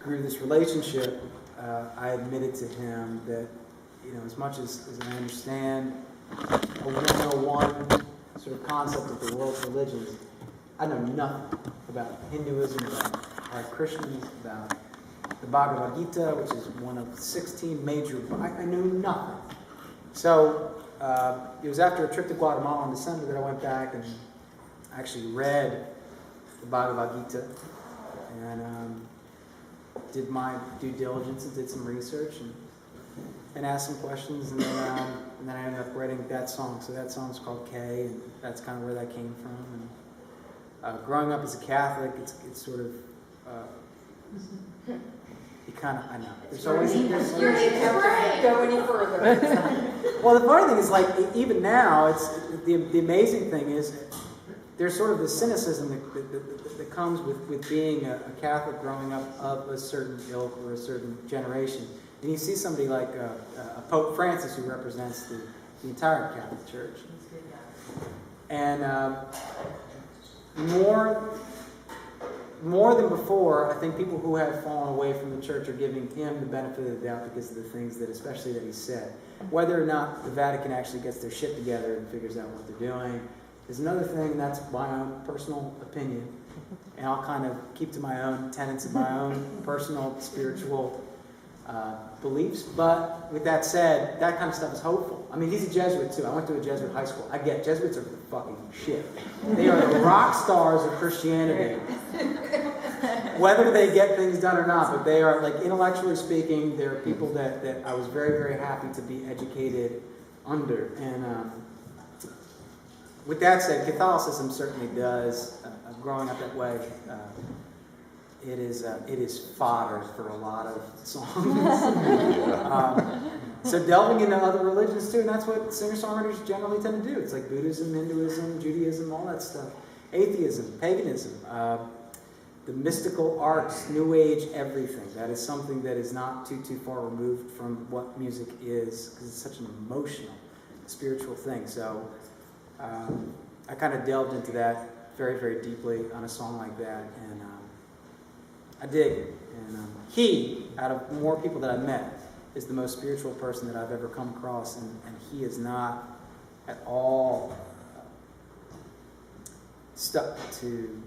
grew this relationship, I admitted to him that, as much as I understand a 101 sort of concept of the world's religions, I know nothing about Hinduism, about our Christians, about the Bhagavad Gita, which is one of 16 major. I knew nothing. So it was after a trip to Guatemala in December that I went back and actually read the Bhagavad Gita and did my due diligence and did some research and asked some questions, and then I ended up writing that song. So that song's called K, and that's kind of where that came from. And growing up as a Catholic, it's sort of I know. There's always You're go any further. Well, the funny thing is, like, even now, it's the amazing thing is there's sort of the cynicism that comes with being a Catholic growing up of a certain ilk or a certain generation. And you see somebody like a Pope Francis who represents the entire Catholic Church. And more than before, I think people who have fallen away from the church are giving him the benefit of the doubt because of the things especially that he said. Whether or not the Vatican actually gets their shit together and figures out what they're doing is another thing, and that's my own personal opinion. And I'll kind of keep to my own tenets and my own personal spiritual beliefs. But with that said, that kind of stuff is hopeful. I mean, he's a Jesuit too. I went to a Jesuit high school. I get Jesuits are the fucking shit. They are the rock stars of Christianity. Whether they get things done or not, but they are, like, intellectually speaking, they're people that I was very, very happy to be educated under. And with that said, Catholicism certainly does, growing up that way, it is fodder for a lot of songs. So delving into other religions too, and that's what singer-songwriters generally tend to do. It's like Buddhism, Hinduism, Judaism, all that stuff. Atheism, paganism, the mystical arts, New Age, everything. That is something that is not too far removed from what music is, because it's such an emotional, spiritual thing. So I kind of delved into that very, very deeply on a song like that, and I dig it. And he, out of more people that I've met, is the most spiritual person that I've ever come across, and he is not at all stuck to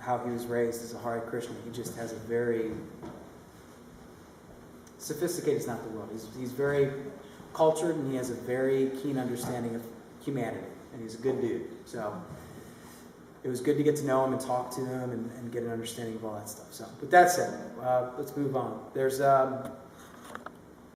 how he was raised as a Hare Krishna. He just has a very sophisticated, is not the word. He's very cultured, and he has a very keen understanding of humanity, and he's a good dude. So it was good to get to know him and talk to him and get an understanding of all that stuff. So with that said, let's move on. There's